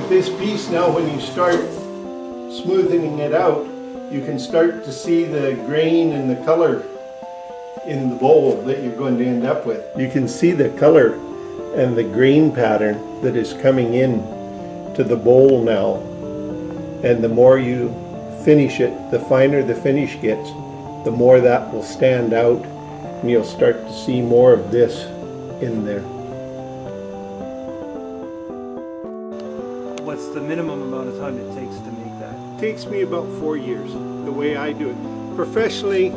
this piece now, when you start smoothing it out, you can start to see the grain and the color in the bowl that you're going to end up with. You can see the color and the grain pattern that is coming in to the bowl now. And the more you finish it, the finer the finish gets, the more that will stand out, and you'll start to see more of this in there. What's the minimum amount of time it takes to make that? It takes me about 4 years, the way I do it. Professionally,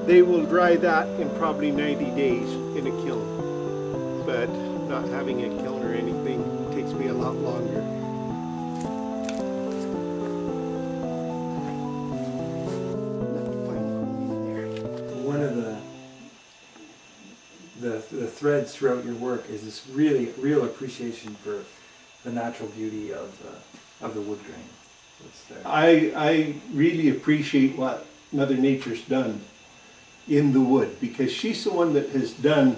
they will dry that in probably 90 days in a kiln. But not having a kiln or anything takes me a lot longer. One of the threads throughout your work is this real appreciation for the natural beauty of the wood grain that's there. I really appreciate what Mother Nature's done in the wood, because she's the one that has done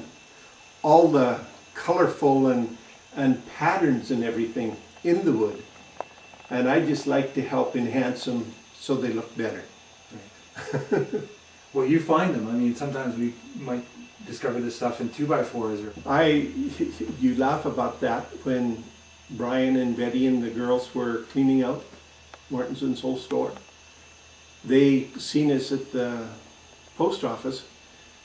all the colorful and patterns and everything in the wood. And I just like to help enhance them so they look better. Right. Well, you find them. I mean, sometimes we might discover this stuff in 2x4s. You laugh about that when Brian and Betty and the girls were cleaning out Mortenson's old store. They seen us at the post office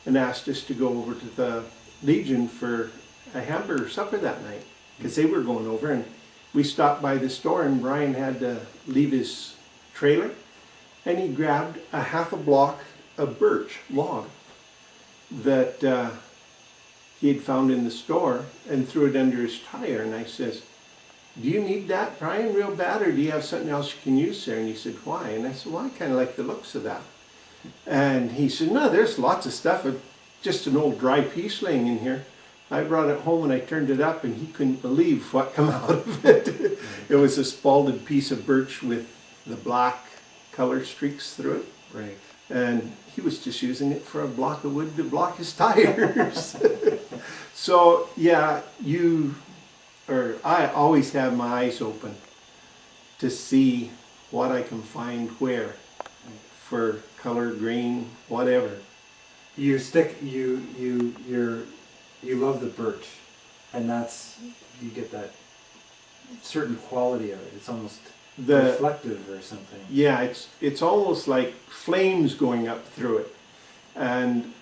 and asked us to go over to the Legion for a hamburger supper that night, because they were going over, and we stopped by the store and Brian had to leave his trailer and he grabbed a half a block of birch log that he had found in the store and threw it under his tire. And I says, "Do you need that, Brian, real bad, or do you have something else you can use there?" And he said, "Why?" And I said, "Well, I kind of like the looks of that." And he said, "No, there's lots of stuff, just an old dry piece laying in here." I brought it home and I turned it up and he couldn't believe what come out of it. It was a spalded piece of birch with the black color streaks through it. Right. And he was just using it for a block of wood to block his tires. So yeah, I always have my eyes open to see what I can find where for color, grain, whatever. You love the birch, and you get that certain quality of it. It's almost reflective or something. Yeah, it's almost like flames going up through it. And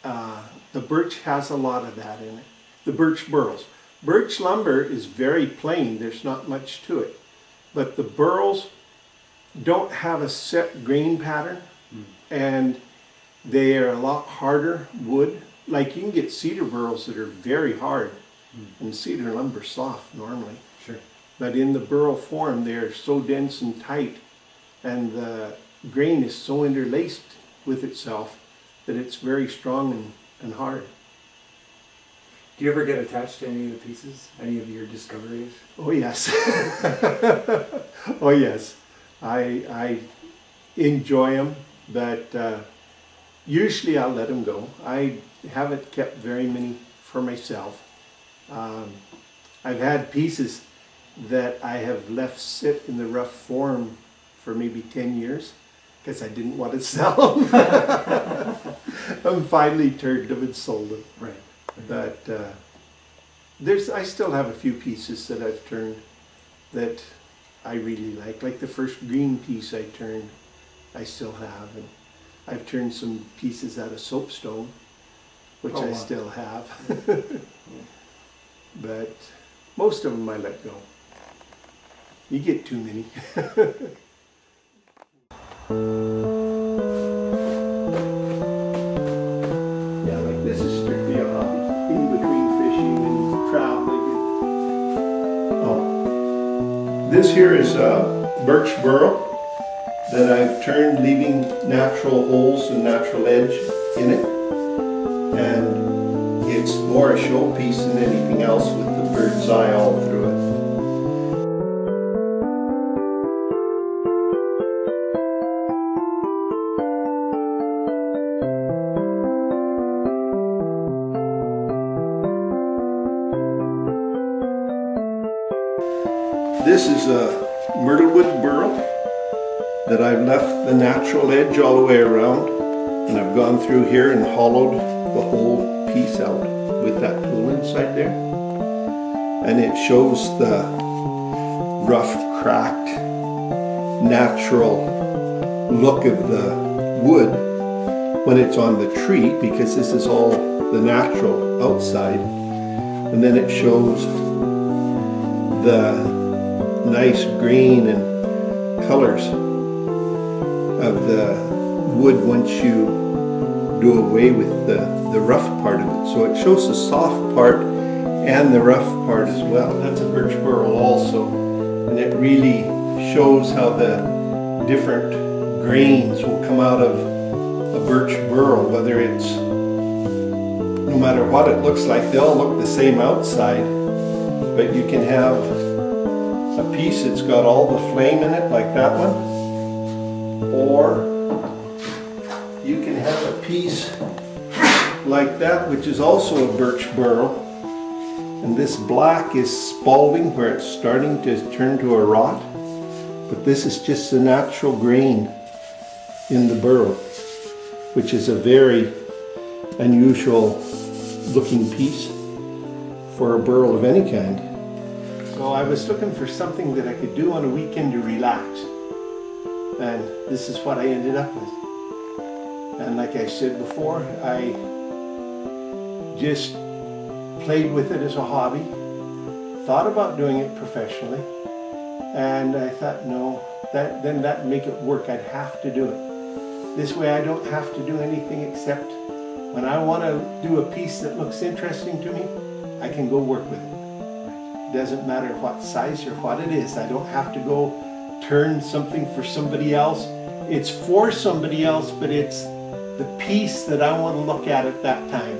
the birch has a lot of that in it. The birch burls. Birch lumber is very plain, there's not much to it. But the burls don't have a set grain pattern, and they are a lot harder wood. Like you can get cedar burls that are very hard, and cedar lumber's soft normally. Sure. But in the burl form, they're so dense and tight, and the grain is so interlaced with itself that it's very strong and hard. Do you ever get attached to any of the pieces? Any of your discoveries? Oh yes. Oh yes. I enjoy them, but usually I'll let them go. I haven't kept very many for myself. I've had pieces that I have left sit in the rough form for maybe 10 years because I didn't want to sell them. And finally turned them and sold them. Right. But I still have a few pieces that I've turned that I really like the first green piece I turned, I still have. And I've turned some pieces out of soapstone, which I still have. But most of them I let go. You get too many. Yeah, like this is strictly a hobby. In between fishing and traveling. Oh, this here is a birch burl that I've turned, leaving natural holes and natural edge in it. And it's more a showpiece than anything else with the bird's eye all through it. This is a myrtlewood burl that I've left the natural edge all the way around, and I've gone through here and hollowed the whole piece out with that tool inside there, and it shows the rough, cracked, natural look of the wood when it's on the tree, because this is all the natural outside, and then it shows the nice green and colors of the wood once you do away with the rough part of it. So it shows the soft part and the rough part as well. That's a birch burl also, and it really shows how the different grains will come out of a birch burl, whether it's, no matter what it looks like, they all look the same outside, but you can have a piece that's got all the flame in it, like that one, or you can have a piece like that, which is also a birch burl, and this black is spalding where it's starting to turn to a rot, but this is just the natural grain in the burl, which is a very unusual looking piece for a burl of any kind. So I was looking for something that I could do on a weekend to relax, and this is what I ended up with. And like I said before, I just played with it as a hobby, thought about doing it professionally, and I thought, no, then that'd make it work. I'd have to do it. This way I don't have to do anything except when I want to do a piece that looks interesting to me, I can go work with it. It doesn't matter what size or what it is. I don't have to go turn something for somebody else. It's for somebody else, but it's the piece that I want to look at that time.